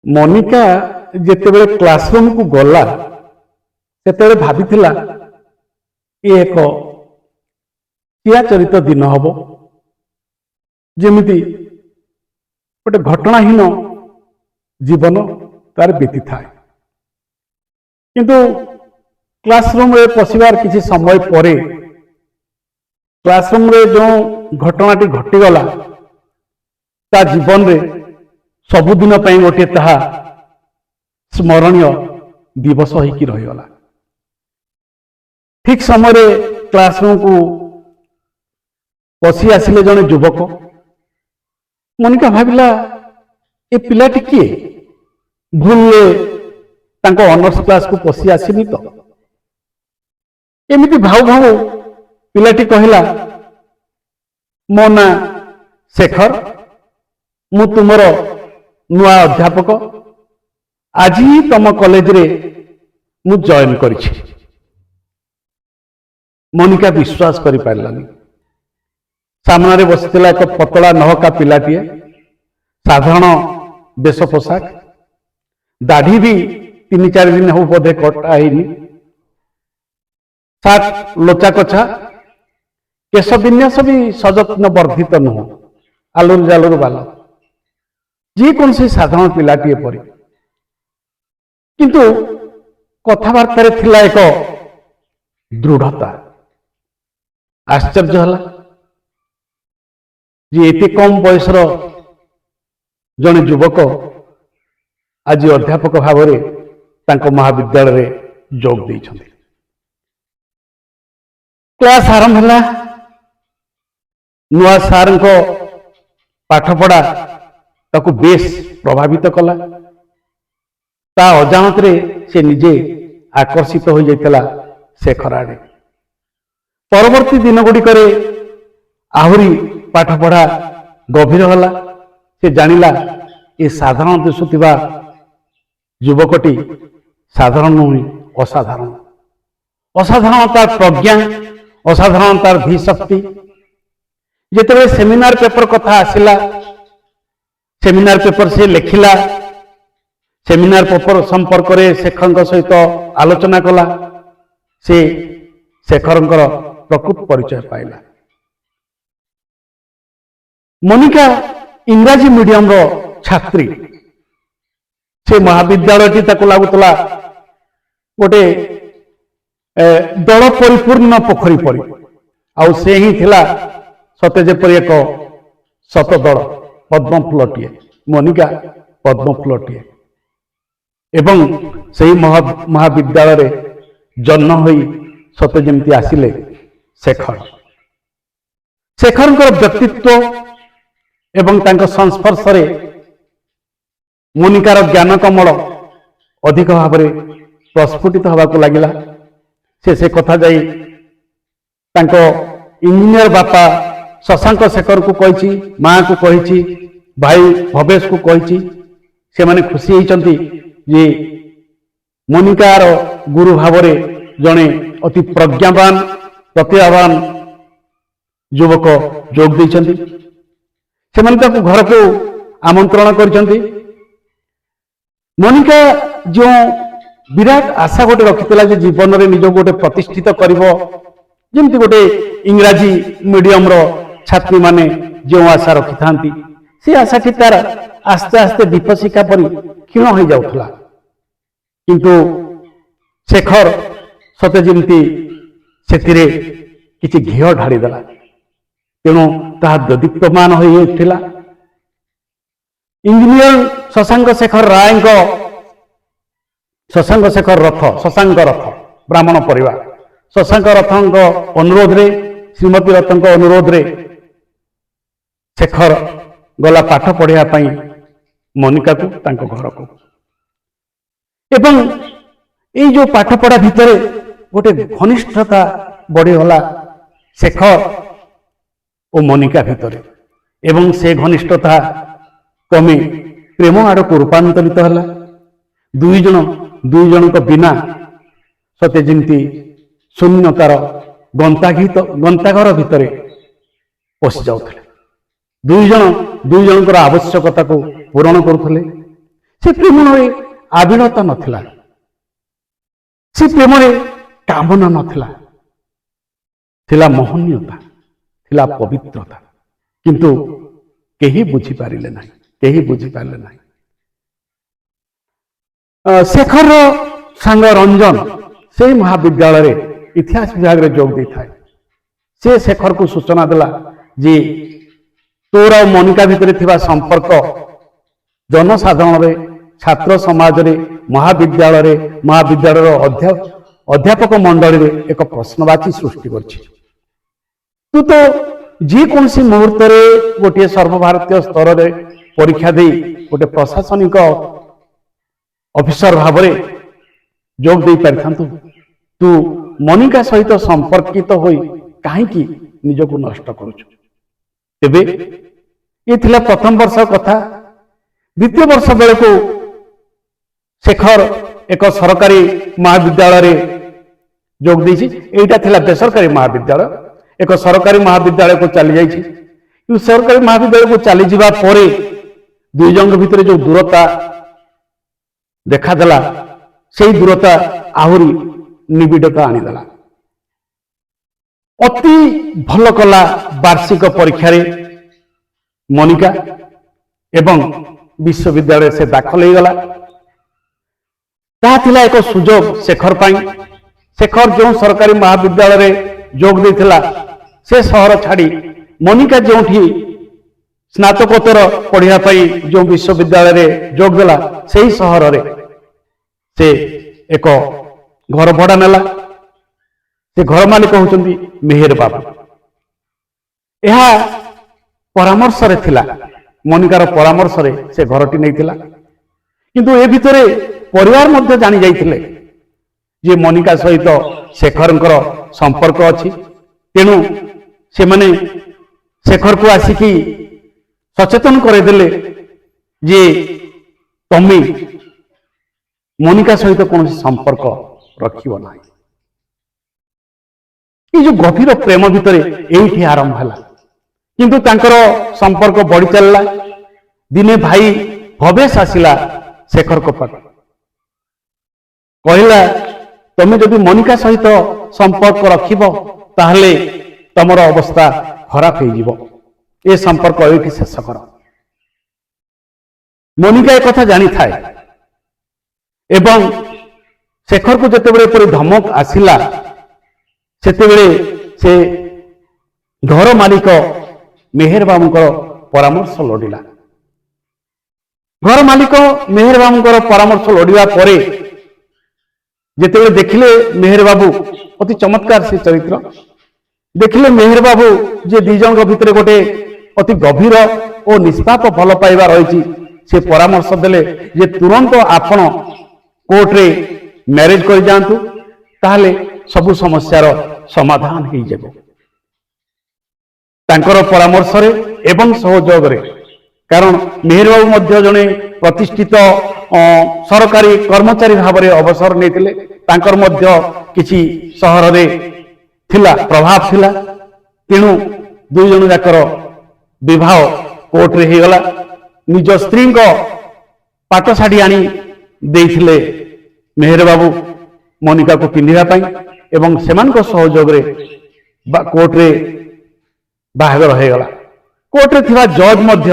ମନିକା ଯେତେବେଳେ କ୍ଲାସରୁମ୍ କୁ ଗଲା ସେତେବେଳେ ଭାବିଥିଲା ଏ ଏକ ଚିରାଚରିତ ଦିନ ହବ, ଯେମିତି ଗୋଟେ ଘଟଣାହୀନ ଜୀବନ ତାର ବିତିଥାଏ। କିନ୍ତୁ କ୍ଲାସରୁମ୍ରେ ପଶିବାର କିଛି ସମୟ ପରେ କ୍ଲାସରୁମ୍ରେ ଯେଉଁ ଘଟଣାଟି ଘଟିଗଲା ତା ଜୀବନରେ ସବୁଦିନ ପାଇଁ ଗୋଟିଏ ତାହା ସ୍ମରଣୀୟ ଦିବସ ହେଇକି ରହିଗଲା। ଠିକ ସମୟରେ କ୍ଲାସରୁମକୁ ପଶି ଆସିଲେ ଜଣେ ଯୁବକ। ମନିକା ଭାବିଲା ଏ ପିଲାଟି କିଏ, ଭୁଲରେ ତାଙ୍କ ଅନର୍ସ କ୍ଲାସକୁ ପଶି ଆସିନି ତ। ଏମିତି ଭାଉ ଭାଉ ପିଲାଟି କହିଲା, ମୋ ନାଁ ଶେଖର, ମୁଁ ତୁମର ନୂଆ ଅଧ୍ୟାପକ, ଆଜି ହିଁ ତମ କଲେଜରେ ମୁଁ ଜଏନ୍ କରିଛି। ମନିକା ବିଶ୍ୱାସ କରିପାରିଲାନି। ସାମ୍ନାରେ ବସିଥିଲା ଏକ ପତଳା ନହକା ପିଲାଟିଏ, ସାଧାରଣ ବେଶ ପୋଷାକ, ଦାଢ଼ି ବି 3-4 ଦିନ ହବ ବୋଧେ କଟା ହେଇନି, ସାର୍ଟ ଲୋଚା କଛା, କେଶ ବିନ୍ୟାସ ବି ସଯତ୍ନ ବର୍ଦ୍ଧିତ ନୁହଁ, ଆଲୁରୁ ଜାଲୁରୁ ବାଲ, ଯେକୌଣସି ସାଧାରଣ ପିଲାଟିଏ ପରି। କିନ୍ତୁ କଥାବାର୍ତ୍ତାରେ ଥିଲା ଏକ ଦୃଢ଼ତା। ଆଶ୍ଚର୍ଯ୍ୟ ହେଲା ଯେ ଏତେ କମ ବୟସର ଜଣେ ଯୁବକ ଆଜି ଅଧ୍ୟାପକ ଭାବରେ ତାଙ୍କ ମହାବିଦ୍ୟାଳୟରେ ଯୋଗ ଦେଇଛନ୍ତି। କ୍ଲାସ ଆରମ୍ଭ ହେଲା। ନୂଆ ସାରଙ୍କ ପାଠପଢ଼ା ତାକୁ ବେଶ ପ୍ରଭାବିତ କଲା। ତା ଅଜାଣତରେ ସେ ନିଜେ ଆକର୍ଷିତ ହୋଇଯାଇଥିଲା ଶେଖର ଆଡ଼େ। ପରବର୍ତ୍ତୀ ଦିନ ଗୁଡ଼ିକରେ ଆହୁରି ପାଠପଢ଼ା ଗଭୀର ହେଲା। ସେ ଜାଣିଲା ଏ ସାଧାରଣ ଦିଶୁଥିବା ଯୁବକଟି ସାଧାରଣ ନୁହେଁ, ଅସାଧାରଣ। ଅସାଧାରଣ ତାର ପ୍ରଜ୍ଞା, ଅସାଧାରଣ ତାର ଧୀଶକ୍ତି। ଯେତେବେଳେ ସେମିନାର ପେପର କଥା ଆସିଲା, ସେମିନାର ପେପର ସେ ଲେଖିଲା, ସେମିନାର ପେପର ସମ୍ପର୍କରେ ଶେଖରଙ୍କ ସହିତ ଆଲୋଚନା କଲା। ସେ ଶେଖରଙ୍କର ପ୍ରକୃତ ପରିଚୟ ପାଇଲା। ମନିକା ଇଂରାଜୀ ମିଡିୟମର ଛାତ୍ରୀ। ସେ ମହାବିଦ୍ୟାଳୟଟି ତାକୁ ଲାଗୁଥିଲା ଗୋଟେ ଦଳ ପରିପୂର୍ଣ୍ଣ ପୋଖରୀ ପରି, ଆଉ ସେ ହିଁ ଥିଲା ସତେ ଯେପରି ଏକ ଶତଦଳ ପଦ୍ମଫୁଲଟିଏ। ମନିକା ପଦ୍ମଫୁଲଟିଏ ଏବଂ ସେହି ମହାବିଦ୍ୟାଳୟରେ ଜନ୍ମ ହୋଇ ସତେ ଯେମିତି ଆସିଲେ ଶେଖର। ଶେଖରଙ୍କର ବ୍ୟକ୍ତିତ୍ୱ ଏବଂ ତାଙ୍କ ସଂସ୍ପର୍ଶରେ ମନିକାର ଜ୍ଞାନ କମଳ ଅଧିକ ଭାବରେ ପ୍ରସ୍ଫୁଟିତ ହେବାକୁ ଲାଗିଲା। ସେ କଥା ଯାଇ ତାଙ୍କ ଇଞ୍ଜିନିୟର ବାପା ଶଶାଙ୍କ ଶେଖରକୁ କହିଛି, ମାଆକୁ କହିଛି, ଭାଇ ଭବେଶକୁ କହିଛି। ସେମାନେ ଖୁସି ହେଇଛନ୍ତି ଯେ ମନିକାର ଗୁରୁ ଭାବରେ ଜଣେ ଅତି ପ୍ରଜ୍ଞାବାନ, ପ୍ରତିଭାବାନ ଯୁବକ ଯୋଗ ଦେଇଛନ୍ତି। ସେମାନେ ତାକୁ ଘରକୁ ଆମନ୍ତ୍ରଣ କରିଛନ୍ତି। ମନିକା ଯେଉଁ ବିରାଟ ଆଶା ଗୋଟେ ରଖିଥିଲା ଯେ ଜୀବନରେ ନିଜକୁ ଗୋଟେ ପ୍ରତିଷ୍ଠିତ କରିବ, ଯେମିତି ଗୋଟେ ଇଂରାଜୀ ମିଡିୟମର ଛାତ୍ରୀମାନେ ଯେଉଁ ଆଶା ରଖିଥାନ୍ତି, ସେ ଆଶାଟି ତାର ଆସ୍ତେ ଆସ୍ତେ ଦୀପଶିଖା ପରି କ୍ଷୀଣ ହୋଇଯାଉଥିଲା। କିନ୍ତୁ ଶେଖର ସତେ ଯେମିତି ସେଥିରେ କିଛି ଘିଅ ଢାଳିଦେଲା। ତେଣୁ ତାହା ଦଦୀପ୍ୟମାନ ହୋଇ ଉଠିଲା। ଇଞ୍ଜିନିୟର ଶଶାଙ୍କ ଶେଖର ରାୟଙ୍କ ଶଶାଙ୍କ ରଥ ବ୍ରାହ୍ମଣ ପରିବାର, ଶଶାଙ୍କ ରଥଙ୍କ ଅନୁରୋଧରେ, ଶ୍ରୀମତୀ ରଥଙ୍କ ଅନୁରୋଧରେ ଶେଖର ଗଲା ପାଠ ପଢ଼ିବା ପାଇଁ ମନିକାକୁ ତାଙ୍କ ଘରକୁ। ଏବଂ ଏଇ ଯୋଉ ପାଠପଢ଼ା ଭିତରେ ଗୋଟେ ଘନିଷ୍ଠତା ବଢ଼ିଗଲା ଶେଖର ଓ ମନିକା ଭିତରେ, ଏବଂ ସେ ଘନିଷ୍ଠତା କ୍ରମେ ପ୍ରେମ ଆଡ଼କୁ ରୂପାନ୍ତରିତ ହେଲା। ଦୁଇ ଜଣଙ୍କ ବିନା ସତେ ଯେମିତି ଶୂନ୍ୟତାର ଗନ୍ତାଘର ଭିତରେ ପଶି ଯାଉଥିଲେ। ଦୁଇ ଜଣଙ୍କର ଆବଶ୍ୟକତାକୁ ପୂରଣ କରୁଥିଲେ। ସେ ପ୍ରେମରେ ଆବିଳତା ନଥିଲା, ସେ ପ୍ରେମରେ କାମନା ନଥିଲା, ଥିଲା ମୋହନୀୟତା, ଥିଲା ପବିତ୍ରତା। କିନ୍ତୁ କେହି ବୁଝିପାରିଲେ ନାହିଁ, କେହି ବୁଝିପାରିଲେ ନାହିଁ। ଶେଖରର ସାଙ୍ଗ ରଞ୍ଜନ ସେଇ ମହାବିଦ୍ୟାଳୟରେ ଇତିହାସ ବିଭାଗରେ ଯୋଗ ଦେଇଥାଏ। ସେ ଶେଖରକୁ ସୂଚନା ଦେଲା ଯେ ତୋର ଆଉ ମନିକା ଭିତରେ ଥିବା ସମ୍ପର୍କ ଜନସାଧାରଣରେ, ଛାତ୍ର ସମାଜରେ, ମହାବିଦ୍ୟାଳୟର ଅଧ୍ୟାପକ ମଣ୍ଡଳୀରେ ଏକ ପ୍ରଶ୍ନବାଚୀ ସୃଷ୍ଟି କରିଛି। ତୁ ତ ଯେକୌଣସି ମୁହୂର୍ତ୍ତରେ ଗୋଟିଏ ସର୍ବଭାରତୀୟ ସ୍ତରରେ ପରୀକ୍ଷା ଦେଇ ଗୋଟେ ପ୍ରଶାସନିକ ଅଫିସର ଭାବରେ ଯୋଗ ଦେଇପାରିଥାନ୍ତୁ। ତୁ ମନିକା ସହିତ ସମ୍ପର୍କିତ ହୋଇ କାହିଁକି ନିଜକୁ ନଷ୍ଟ କରୁଛୁ? ତେବେ ଏ ଥିଲା ପ୍ରଥମ ବର୍ଷ କଥା। ଦ୍ୱିତୀୟ ବର୍ଷ ବେଳକୁ ଶେଖର ଏକ ସରକାରୀ ମହାବିଦ୍ୟାଳୟରେ ଯୋଗ ଦେଇଛି। ଏଇଟା ଥିଲା ବେସରକାରୀ ମହାବିଦ୍ୟାଳୟ। ଏକ ସରକାରୀ ମହାବିଦ୍ୟାଳୟକୁ ଚାଲି ଯାଇଛି। କିନ୍ତୁ ସରକାରୀ ମହାବିଦ୍ୟାଳୟକୁ ଚାଲିଯିବା ପରେ ଦୁଇ ଜଣଙ୍କ ଭିତରେ ଯେଉଁ ଦୂରତା ଦେଖାଦେଲା, ସେଇ ଦୂରତା ଆହୁରି ନିବିଡ଼ତା ଆଣିଦେଲା। ଅତି ଭଲ କଲା ବାର୍ଷିକ ପରୀକ୍ଷାରେ ମନିକା ଏବଂ ବିଶ୍ୱବିଦ୍ୟାଳୟରେ ସେ ଦାଖଲ ହେଇଗଲା। ତାହା ଥିଲା ଏକ ସୁଯୋଗ ଶେଖର ପାଇଁ। ଶେଖର ଯେଉଁ ସରକାରୀ ମହାବିଦ୍ୟାଳୟରେ ଯୋଗ ଦେଇଥିଲା, ସେ ସହର ଛାଡ଼ି ମନିକା ଯେଉଁଠି ସ୍ନାତକୋତ୍ତର ପଢ଼ିବା ପାଇଁ ଯେଉଁ ବିଶ୍ୱବିଦ୍ୟାଳୟରେ ଯୋଗ ଦେଲା, ସେହି ସହରରେ ସେ ଏକ ଘର ଭଡ଼ା ନେଲା। ସେ ଘର ମାଲିକ ହେଉଛନ୍ତି ମେହେର ବାବୁ। ଏହା ପରାମର୍ଶରେ ଥିଲା, ମନିକାର ପରାମର୍ଶରେ ସେ ଘରଟି ନେଇଥିଲା। କିନ୍ତୁ ଏ ଭିତରେ ପରିବାର ମଧ୍ୟ ଜାଣି ଯାଇଥିଲେ ଯେ ମନିକା ସହିତ ଶେଖରଙ୍କର ସମ୍ପର୍କ ଅଛି। ତେଣୁ ସେମାନେ ଶେଖରକୁ ଆସିକି ସଚେତନ କରାଇଦେଲେ ଯେ ତମେ ମନିକା ସହିତ କୌଣସି ସମ୍ପର୍କ ରଖିବ ନାହିଁ। এই যে গভীর প্রেম ভিতরে এইটি আরম্ভ ହେଲା। কিন্তু তাଙ୍କର সম্পর্ক বড়ি চালিলা। দিনে ভাই ভবেশ আসিলা শেখরଙ୍କ পাଖକୁ, କହିଲା তুমি যদি মনিকা সহিত সম্পর্ক রখিব তাহলে তোমার অবস্থা খারাপ হয়ে যাব, এ সম্পর্ক এইটি শেষ কর। মনিকা এ কথা জানি থাকে এবং শেখরକୁ যেତେବେଳେ এপরি ধমক আসিলা, ସେତେବେଳେ ସେ ଘର ମାଲିକ ମେହେର ବାବୁଙ୍କର ପରାମର୍ଶ ଲୋଡ଼ିଲା। ଘର ମାଲିକ ମେହେର ବାବୁଙ୍କର ପରାମର୍ଶ ଲୋଡ଼ିବା ପରେ ଯେତେବେଳେ ଦେଖିଲେ ମେହେର ବାବୁ ଅତି ଚମତ୍କାର ସେ ଚରିତ୍ର, ଦେଖିଲେ ମେହେର ବାବୁ ଯେ ଦି ଜଣଙ୍କ ଭିତରେ ଗୋଟେ ଅତି ଗଭୀର ଓ ନିଷ୍ପାପ ଭଲ ପାଇବା ରହିଛି, ସେ ପରାମର୍ଶ ଦେଲେ ଯେ ତୁରନ୍ତ ଆପଣ କୋର୍ଟରେ ମ୍ୟାରେଜ କରିଯାଆନ୍ତୁ, ତାହେଲେ ସବୁ ସମସ୍ୟାର ସମାଧାନ ହେଇଯିବ। ତାଙ୍କର ପରାମର୍ଶରେ ଏବଂ ସହଯୋଗରେ, କାରଣ ମେହେର ବାବୁ ମଧ୍ୟ ଜଣେ ପ୍ରତିଷ୍ଠିତ ସରକାରୀ କର୍ମଚାରୀ ଭାବରେ ଅବସର ନେଇଥିଲେ, ତାଙ୍କର ମଧ୍ୟ କିଛି ସହରରେ ଥିଲା ପ୍ରଭାବ ଥିଲା। ତେଣୁ ଦୁଇ ଜଣ ଯାକର ବିବାହ କୋର୍ଟରେ ହେଇଗଲା। ନିଜ ସ୍ତ୍ରୀଙ୍କ ପାଟ ଶାଢ଼ୀ ଆଣି ଦେଇଥିଲେ ମେହେର ବାବୁ ମନିକାକୁ ପିନ୍ଧିବା ପାଇଁ ଏବଂ ସେମାନଙ୍କ ସହଯୋଗରେ କୋର୍ଟରେ ବାହାଘର ହେଇଗଲା। କୋର୍ଟରେ ଥିବା ଜଜ୍ ମଧ୍ୟ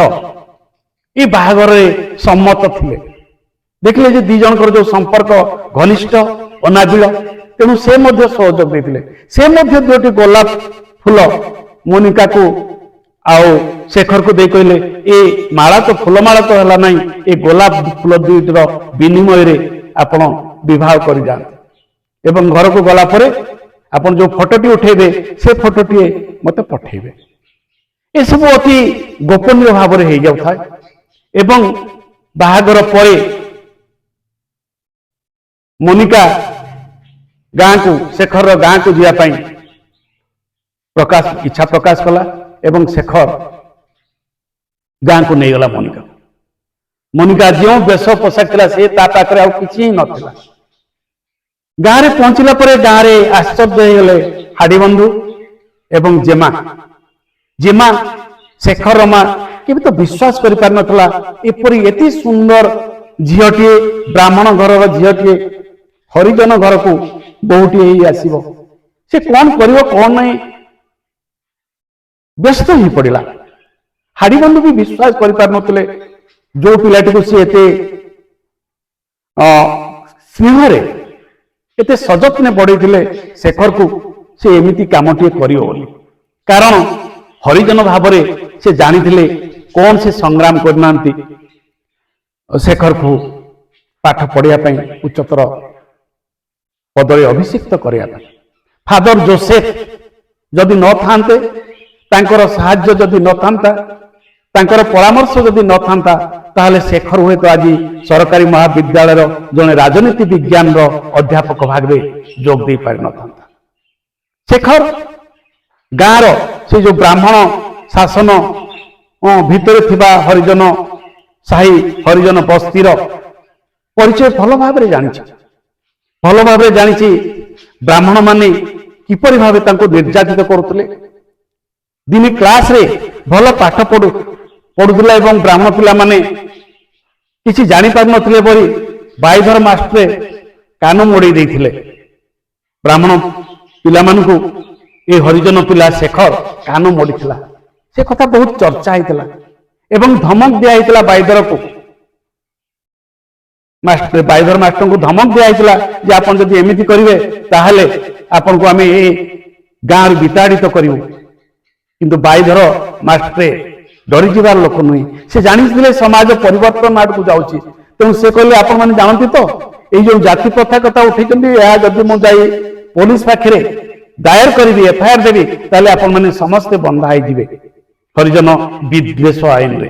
ଏ ବାହାଘରରେ ସମ୍ମତ ଥିଲେ। ଦେଖିଲେ ଯେ ଦି ଜଣଙ୍କର ଯୋଉ ସମ୍ପର୍କ ଘନିଷ୍ଠ ଅନାବିଳ, ତେଣୁ ସେ ମଧ୍ୟ ସହଯୋଗ ଦେଇଥିଲେ। ସେ ମଧ୍ୟ ଦୁଇଟି ଗୋଲାପ ଫୁଲ ମନିକାକୁ ଆଉ শেখরକୁ ଦେଇ କହିଲେ, ଏ ମାଳା ତ ଫୁଲମାଳା ତ ହେଲା ନାହିଁ, ଏ ଗୋଲାପ ଫୁଲ ଦୁଇଟିର ବିନିମୟରେ ଆପଣ ବିବାହ କରିଯାଆନ୍ତୁ ଏବଂ ଘରକୁ ଗଲା ପରେ ଆପଣ ଯୋଉ ଫଟୋଟି ଉଠେଇବେ ସେ ଫଟୋଟିଏ ମତେ ପଠେଇବେ। ଏସବୁ ଅତି ଗୋପନୀୟ ଭାବରେ ହେଇଯାଉଥାଏ ଏବଂ ବାହାଘର ପରେ ମନିକା ଗାଁକୁ, শেখରର ଗାଁକୁ ଯିବା ପାଇଁ ଇଚ୍ଛା ପ୍ରକାଶ କଲା ଏବଂ শেখର ଗାଁକୁ ନେଇଗଲା ମନିକା। ମନିକା ଯେଉଁ ବେଶ ପୋଷାକ ଥିଲା ସେ ତା ପାଖରେ ଆଉ କିଛି ହିଁ ନଥିଲା। ଗାଁରେ ପହଞ୍ଚିଲା ପରେ ଗାଁରେ ଆଶ୍ଚର୍ଯ୍ୟ ହେଇଗଲେ ହାଡ଼ିବନ୍ଧୁ ଏବଂ ଜେମା। ଜେମା শেখরର ମା କେବେ ତ ବିଶ୍ୱାସ କରିପାରିନଥିଲା ଏପରି ଏତେ ସୁନ୍ଦର ଝିଅଟିଏ ବ୍ରାହ୍ମଣ ଘରର ଝିଅଟିଏ ହରିଜନ ଘରକୁ ବୋହୂଟିଏ ହେଇ ଆସିବ, ସେ କଣ କରିବ କଣ ନାହିଁ ବ୍ୟସ୍ତ ହେଇ ପଡିଲା। ହାଡ଼ିବନ୍ଧୁ ବି ବିଶ୍ୱାସ କରିପାରୁନଥିଲେ ଯୋଉ ପିଲାଟିକୁ ସେ ଏତେ ସ୍ନେହରେ ଏତେ ସଯତ୍ନେ ବଢେଇଥିଲେ ଶେଖରକୁ, ସେ ଏମିତି କାମଟିଏ କରିବ ବୋଲି। କାରଣ ହରିଜନ ଭାବରେ ସେ ଜାଣିଥିଲେ କଣ ସେ ସଂଗ୍ରାମ କରିନାହାନ୍ତି ଶେଖରକୁ ପାଠ ପଢିବା ପାଇଁ, ଉଚ୍ଚତର ପଦରେ ଅଭିଷିକ୍ତ କରିବା ପାଇଁ। ଫାଦର ଜୋସେଫ ଯଦି ନଥାନ୍ତେ, ତାଙ୍କର ସାହାଯ୍ୟ ଯଦି ନଥାନ୍ତା, ତାଙ୍କର ପରାମର୍ଶ ଯଦି ନଥାନ୍ତା, ତାହେଲେ ଶେଖର ହୁଏତ ଆଜି ସରକାରୀ ମହାବିଦ୍ୟାଳୟର ଜଣେ ରାଜନୀତି ବିଜ୍ଞାନର ଅଧ୍ୟାପକ ଭାବେ ଯୋଗ ଦେଇ ପାରିନଥାନ୍ତା। ଶେଖର ଗାଁର ସେ ଯୋଉ ବ୍ରାହ୍ମଣ ଶାସନ ଭିତରେ ଥିବା ହରିଜନ ସାହି, ହରିଜନ ବସ୍ତିର ପରିଚୟ ଭଲ ଭାବରେ ଜାଣିଛି। ଭଲ ଭାବରେ ଜାଣିଛି ବ୍ରାହ୍ମଣ ମାନେ କିପରି ଭାବେ ତାଙ୍କୁ ନିର୍ଯାତିତ କରୁଥିଲେ। ଦିନେ କ୍ଲାସରେ ଭଲ ପାଠ ପଢୁଥିଲା ଏବଂ ବ୍ରାହ୍ମଣ ପିଲାମାନେ କିଛି ଜାଣିପାରୁନଥିଲେ ବୋଲି ବାଇଧର ମାଷ୍ଟ୍ରେ କାନ ମୋଡେଇ ଦେଇଥିଲେ ବ୍ରାହ୍ମଣ ପିଲାମାନଙ୍କୁ। ଏ ହରିଜନ ପିଲା ଶେଖର କାନ ମୋଡିଥିଲା। ସେ କଥା ବହୁତ ଚର୍ଚ୍ଚା ହେଇଥିଲା ଏବଂ ଧମକ ଦିଆ ହେଇଥିଲା ବାଇଧରକୁ। ବାଇଧର ମାଷ୍ଟରଙ୍କୁ ଧମକ ଦିଆଯାଇଥିଲା ଯେ ଆପଣ ଯଦି ଏମିତି କରିବେ ତାହେଲେ ଆପଣଙ୍କୁ ଆମେ ଏ ଗାଁରୁ ବିତାଡ଼ିତ କରିବୁ। କିନ୍ତୁ ବାଇଧର ମାଷ୍ଟ୍ରେ ଡରିଯିବାର ଲୋକ ନୁହେଁ, ସେ ଜାଣିଥିଲେ ସମାଜ ପରିବର୍ତ୍ତନ ଆଡକୁ ଯାଉଛି। ତେଣୁ ସେ କହିଲେ ଆପଣମାନେ ଜାଣନ୍ତି ତ ଏଇ ଯୋଉ ଜାତି ପ୍ରଥା କଥା ଉଠେଇଛନ୍ତି, ଏହା ଯଦି ମୁଁ ଯାଇ ପୋଲିସ ପାଖରେ ଦାୟର କରିବି, ଏଫଆଇଆର ଦେବି, ତାହେଲେ ଆପଣମାନେ ସମସ୍ତେ ବନ୍ଧା ହେଇଯିବେ ହରିଜନ ବିଦ୍ୱେଷ ଆଇନରେ।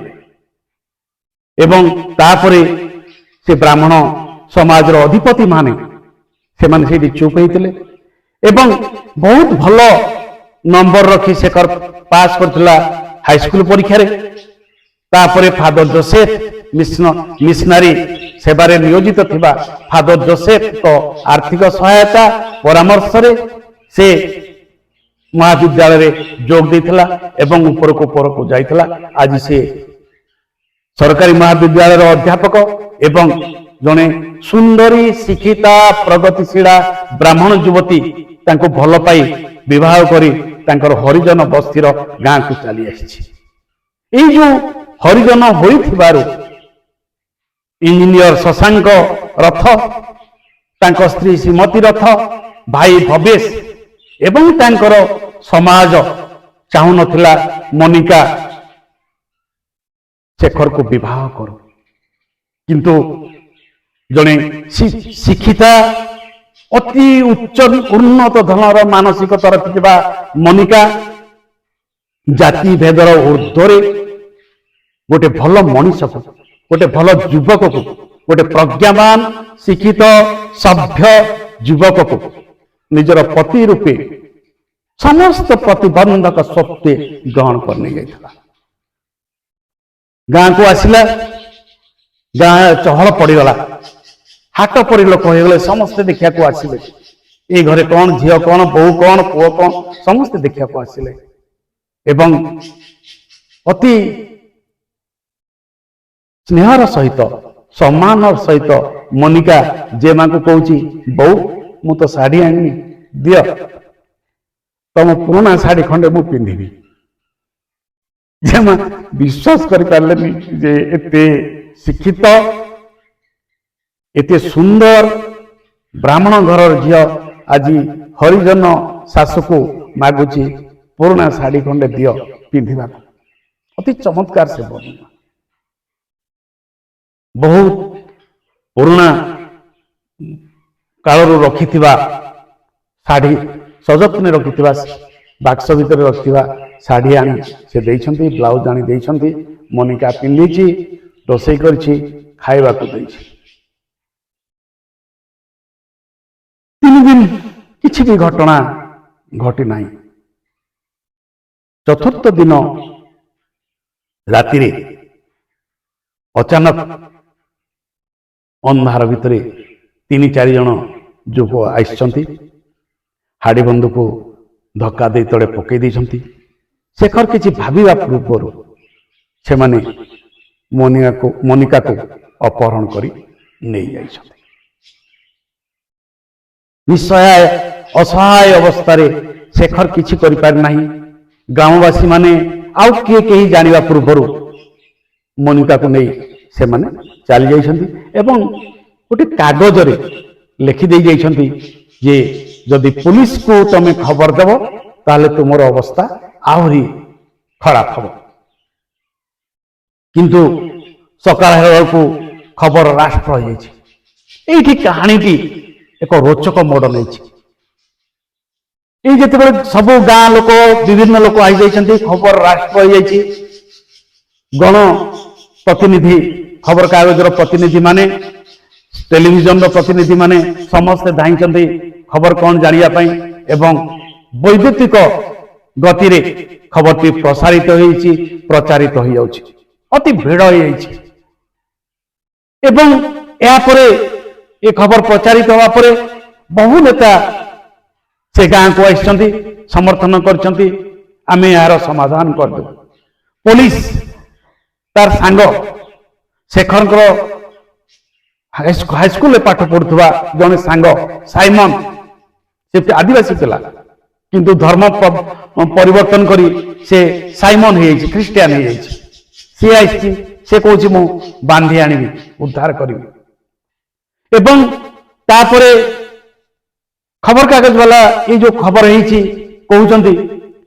ଏବଂ ତାପରେ ସେ ବ୍ରାହ୍ମଣ ସମାଜର ଅଧିପତି ମାନେ ସେମାନେ ସେଇଠି ଚୁପ୍ ହେଇଥିଲେ ଏବଂ ବହୁତ ଭଲ ନମ୍ବର ରଖି ଶେଖର ପାସ୍ କରିଥିଲା ହାଇସ୍କୁଲ ପରୀକ୍ଷାରେ। ତାପରେ ଫାଦର ଜୋସେଫ ମିଶନାରୀ ସେବାରେ ନିୟୋଜିତ ଥିବା ଫାଦର ଜୋସେଫଙ୍କ ଆର୍ଥିକ ସହାୟତା ପରାମର୍ଶରେ ସେ ମହାବିଦ୍ୟାଳୟରେ ଯୋଗ ଦେଇଥିଲା ଏବଂ ଉପରକୁ ଯାଇଥିଲା। ଆଜି ସେ ସରକାରୀ ମହାବିଦ୍ୟାଳୟର ଅଧ୍ୟାପକ ଏବଂ ଜଣେ ସୁନ୍ଦରୀ ଶିକ୍ଷିତା ପ୍ରଗତିଶୀଳା ବ୍ରାହ୍ମଣ ଯୁବତୀ ତାଙ୍କୁ ଭଲ ପାଇ ବିବାହ କରି ତାଙ୍କର ହରିଜନ ବସ୍ତିର ଗାଁକୁ ଚାଲି ଆସିଛି। ଏଇ ଯୋଉ ହରିଜନ ହୋଇଥିବାରୁ ଇଞ୍ଜିନିୟର ଶଶାଙ୍କ ରଥ, ତାଙ୍କ ସ୍ତ୍ରୀ ଶ୍ରୀମତୀ ରଥ, ଭାଇ ଭବେଶ ଏବଂ ତାଙ୍କର ସମାଜ ଚାହୁଁନଥିଲା ମନିକା ଶେଖରକୁ ବିବାହ କରୁ। କିନ୍ତୁ ଜଣେ ଶିକ୍ଷିତା ଅତି ଉଚ୍ଚ ଉନ୍ନତ ଧରଣର ମାନସିକତା ରଖିଥିବା ମନିକା ଜାତି ଭେଦର ଊର୍ଦ୍ଧ୍ୱରେ ଗୋଟେ ଭଲ ମଣିଷକୁ, ଗୋଟେ ଭଲ ଯୁବକକୁ, ଗୋଟେ ପ୍ରଜ୍ଞାବାନ ଶିକ୍ଷିତ ସଭ୍ୟ ଯୁବକକୁ ନିଜର ପତି ରୂପେ ସମସ୍ତ ପ୍ରତିବନ୍ଧକ ସତ୍ତ୍ୱେ ଗ୍ରହଣ କରି ନେଇଯାଇଥିଲା। ଗାଁକୁ ଆସିଲା, ଗାଁ ଚହଳ ପଡିଗଲା, ହାଟ ପରି ଲୋକ ହେଇଗଲେ, ସମସ୍ତେ ଦେଖିବାକୁ ଆସିଲେ। ଏଇ ଘରେ କଣ, ଝିଅ କଣ, ବୋହୂ କଣ, ପୁଅ କଣ, ସମସ୍ତେ ଦେଖିବାକୁ ଆସିଲେ ଏବଂ ଅତି ସ୍ନେହର ସହିତ ସମ୍ମାନର ସହିତ ମନିକା ଯେମାଙ୍କୁ କହୁଛି, ବୋଉ ମୁଁ ତ ଶାଢୀ ଆଣିନି, ଦିଅ ତମ ପୁରୁଣା ଶାଢୀ ଖଣ୍ଡେ ମୁଁ ପିନ୍ଧିବି। ଯେମା ବିଶ୍ୱାସ କରିପାରିଲେନି ଯେ ଏତେ ଶିକ୍ଷିତ, ଏତେ ସୁନ୍ଦର ବ୍ରାହ୍ମଣ ଘରର ଝିଅ ଆଜି ହରିଜନ ଶାଶୁକୁ ମାଗୁଛି ପୁରୁଣା ଶାଢୀ ଖଣ୍ଡେ ଦିଅ ପିନ୍ଧିବାକୁ। ଅତି ଚମତ୍କାର ସେ ବର୍ଣ୍ଣନା। ବହୁତ ପୁରୁଣା କାଳରୁ ରଖିଥିବା ଶାଢୀ, ସଯତ୍ନେ ରଖିଥିବା ବାକ୍ସ ଭିତରେ ରଖିଥିବା ଶାଢୀ ଆଣି ସେ ଦେଇଛନ୍ତି, ବ୍ଲାଉଜ ଆଣି ଦେଇଛନ୍ତି। ମନିକା ପିନ୍ଧିଛି, ରୋଷେଇ କରିଛି, ଖାଇବାକୁ ଦେଇଛି। 3 ଦିନ କିଛି ବି ଘଟଣା ଘଟି ନାହିଁ। 4ଥ ଦିନ ରାତିରେ ଅଚାନକ ଅନ୍ଧାର ଭିତରେ 3-4 ଜଣ ଯୁବ ଆସିଛନ୍ତି, ହାଡ଼ିବନ୍ଧୁକୁ ଧକ୍କା ଦେଇ ତଳେ ପକେଇ ଦେଇଛନ୍ତି। ଶେଖର କିଛି ଭାବିବା ପୂର୍ବରୁ ସେମାନେ ମନିକାକୁ अपहरण करी नहीं जाइछन्ति। निस्सहाय असहाय अवस्था रे शेखर किछि करि पार नाही। ग्रामवासी माने आउ किए केही जानिबा पूर्वरु मोनिका को नहीं से माने चली जाइछन्ति एवं गोटे कागज रे लिखि दे जाइछन्ति जे जदि पुलिस को तमे खबर देव ताले तुमर अवस्था आहरी खराब हबो। किंतु सकाळ हेबाकू खबर राष्ट्र हो जाइछि। एठी कहानी टी एक रोचक मोड़ नहीं। ये सब गाँ लोक विभिन्न लोक आई जाइछन्ति खबर राष्ट्र हो जाइछि। गण प्रतिनिधि खबर कागजर प्रतिनिधि माने टेलीविजन प्रतिनिधि माने समस्त धाइछन्ति खबर कौन जानिया पई एवं वैद्युतिक गति रे खबरटी प्रसारित होइछि प्रचारित हो जाउछि। अति भीड़ हो जाइछि एवं या परे ये खबर प्रचारित होवा परे बहु नेता से गाँ को आइछन्ति समर्थन करछन्ति आमे यार समाधान कर दो। पुलिस तार सांग शेखर हाईस्कूल पाठ पढ़ुवा जने सांग साइमन से आदिवासी पिला किंतु धर्म परिवर्तन करी से साइमन हो जाइछि ख्रिस्टियन हो जाइछि। सी आइछि से कहूछि मु बांधी आनिबी उद्धार करिबी एवं तापरे खबर कागज वाला ये जो खबर है कहते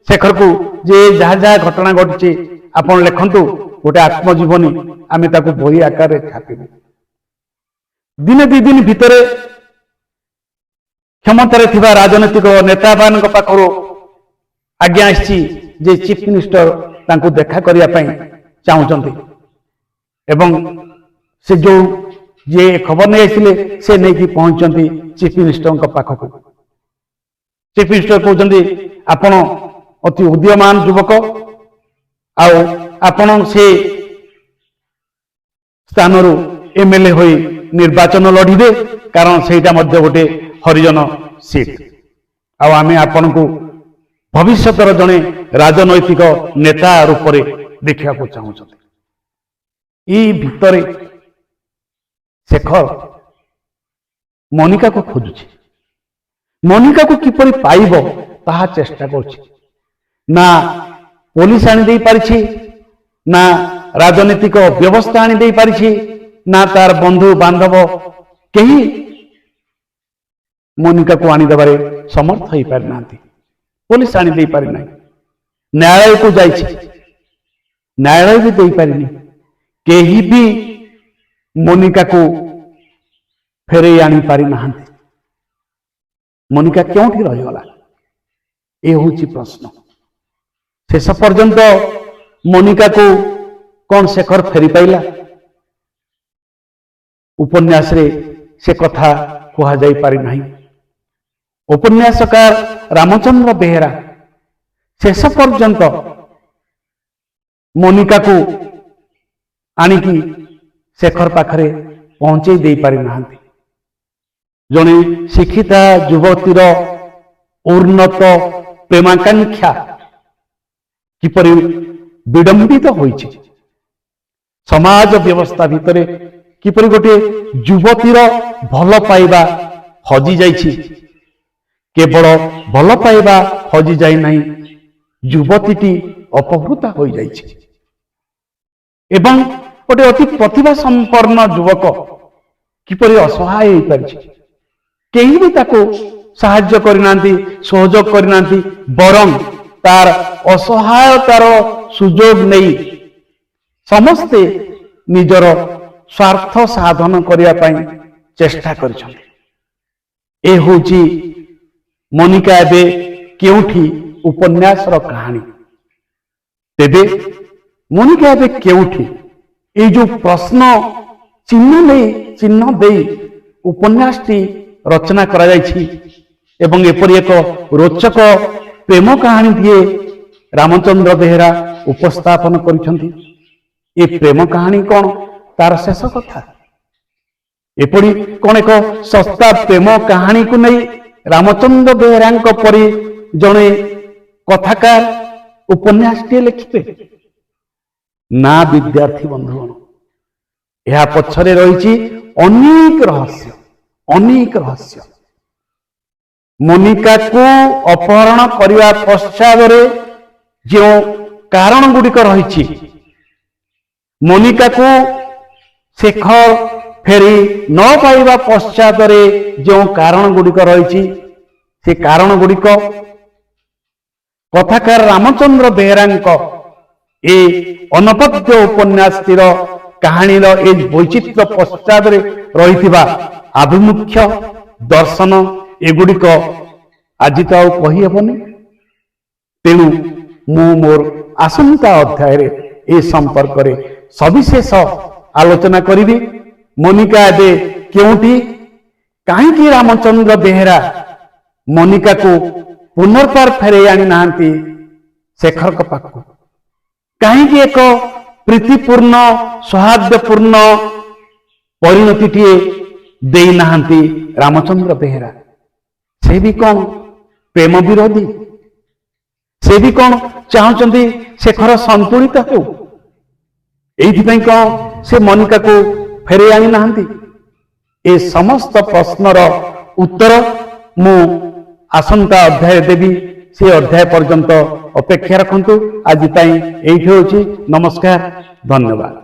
शेखर को जे जहाँ जहाँ घटना घटी आपण लिखंतु गोटे आत्मजीवनी आमे ताको बही आकार रे छापिबु। दिने दी दिन भितर क्षमतार थिबा राजनीतिक नेता मान पाखरो आज्ञा आछि जे चीफ मिनिस्टर तांको देखा करिया पई चाहुचंती एवं से जो जे खबर नहीं आइले से नहीं कि पहुंचती चीफ मिनिस्टर पाखक। चीफ मिनिस्टर कहते आपण अति उदीयमान युवक आपण से स्थान एमएलए होई निर्वाचन लड़िबे कारण सेटा मध्य गोटे हरिजन सीट आमे आपण को भविष्यतर जने राजनैतिक नेता रूप में देखा चाहते। भितरे शेखर मोनिका को खोजुछि। मोनिका को किपरि पाइब ताहा चेष्टा करछि। ना पुलिस आनी दे पारिछि ना राजनीतिक व्यवस्था आनी दे पारिछि ना तार बंधु बांधव केही मोनिका को आनी देबारे समर्थ होई पारि नांती। पुलिस आनी दे पारि नाही। न्यायालय को जाइछि न्यायालय भी दे पारिनी। केही भी मोनिका को फेरे आनी पारि नाहांती। मोनिका क्योंठी रहीगला ए होची प्रश्न। शेष पर्यंत मोनिका को कौन शेखर फेरी पाइला उपन्यास रे से कथा कहा जाई पारि नाही। उपन्यासकार रामचंद्र बेहेरा शेष पर्यंत मोनिका को आनिकी शेखर पाखरे पहुंचे दे पारि नाहांती। जने शिक्षिता युवतीर उन्नत प्रेमाकांक्षा किपरि विडंबित होइछि। समाज व्यवस्था भितरे किपरि गोटे युवतीर भल पाइबा हजि जाइछि। केवल भल पाइबा हजि जाई नाही युवतीटी अपहृता हो जाइछि एवं गोटे अति प्रतिभा संपन्न युवक किपरि असहाय हो पारिछि। केही भी ताको साहाय्य करिनांती सहयोग करिनांती बरं तार असहायतार सुजोग नहीं समस्ते निजर स्वार्थ साधन करिया पई चेष्टा करिछन्ति। ए होची मोनिका एबे केउठी उपन्यास रो कहानी। तेबे मोनिका एबे केउठी ए जो प्रश्न चिन्ह देई उपन्यासटी रचना करा जाइछि एवं एपरि एक रोचक प्रेम कहानी दिए रामचंद्र बेहेरा उपस्थापन करिछन्ति। ए प्रेम कहानी कौन तार शेष कथा एपरि कौन एक सस्ता प्रेम कहानी को नहीं रामचंद्र बेहेरा परी जड़े कथाकार उपन्यास लिखिबे ना। विद्यार्थी बंधुगण ଏହା ପଛରେ ରହିଛି ଅନେକ ରହସ୍ୟ, ଅନେକ ରହସ୍ୟ। ମୋନିକାକୁ ଅପହରଣ କରିବା ପଶ୍ଚାତରେ ଯେଉଁ କାରଣ ଗୁଡ଼ିକ ରହିଛି, ମୋନିକାକୁ ଶେଖର ଫେରି ନ ପାଇବା ପଶ୍ଚାତରେ ଯେଉଁ କାରଣ ଗୁଡ଼ିକ ରହିଛି, ସେ କାରଣ ଗୁଡ଼ିକ କଥାକାର ରାମଚନ୍ଦ୍ର ବେହେରାଙ୍କ ଏ ଅନବଦ୍ୟ ଉପନ୍ୟାସଟିର କାହାଣୀର ଏ ବୈଚିତ୍ର୍ୟ ପଶ୍ଚାତରେ ରହିଥିବା ଆଭିମୁଖ୍ୟ, ଦର୍ଶନ ଏଗୁଡ଼ିକ ଆଜି ତ ଆଉ କହିହେବନି। ତେଣୁ ମୁଁ ମୋର ଆସନ୍ତା ଅଧ୍ୟାୟରେ ଏ ସମ୍ପର୍କରେ ସବିଶେଷ ଆଲୋଚନା କରିବି। ମୋନିକା ଏବେ କେଉଁଠି, କାହିଁକି ରାମଚନ୍ଦ୍ର ବେହେରା ମୋନିକାକୁ ପୁନର୍ବାର ଫେରାଇ ଆଣିନାହାନ୍ତି ଶେଖରଙ୍କ ପାଖକୁ, କାହିଁକି ଏକ ପ୍ରୀତିପୂର୍ଣ୍ଣ ସୌହାର୍ଦ୍ଦ୍ୟପୂର୍ଣ୍ଣ ପରିଣତିଟିଏ ଦେଇନାହାନ୍ତି ରାମଚନ୍ଦ୍ର ବେହେରା। ସେ ବି କଣ ପ୍ରେମ ବିରୋଧୀ? ସେ ବି କଣ ଚାହୁଁଛନ୍ତି ଶେଖର ସନ୍ତୁଳିତ ହେଉ? ଏଇଥିପାଇଁ କଣ ସେ ମୋନିକାକୁ ଫେରାଇ ଆଣିନାହାନ୍ତି? ଏ ସମସ୍ତ ପ୍ରଶ୍ନର ଉତ୍ତର ମୁଁ ଆସନ୍ତା ଅଧ୍ୟାୟ ଦେବି। ସେ ଅଧ୍ୟାୟ ପର୍ଯ୍ୟନ୍ତ ଅପେକ୍ଷା ରଖନ୍ତୁ। ଆଜି ପାଇଁ ଏଇଠି ହେଉଛି। ନମସ୍କାର, ଧନ୍ୟବାଦ।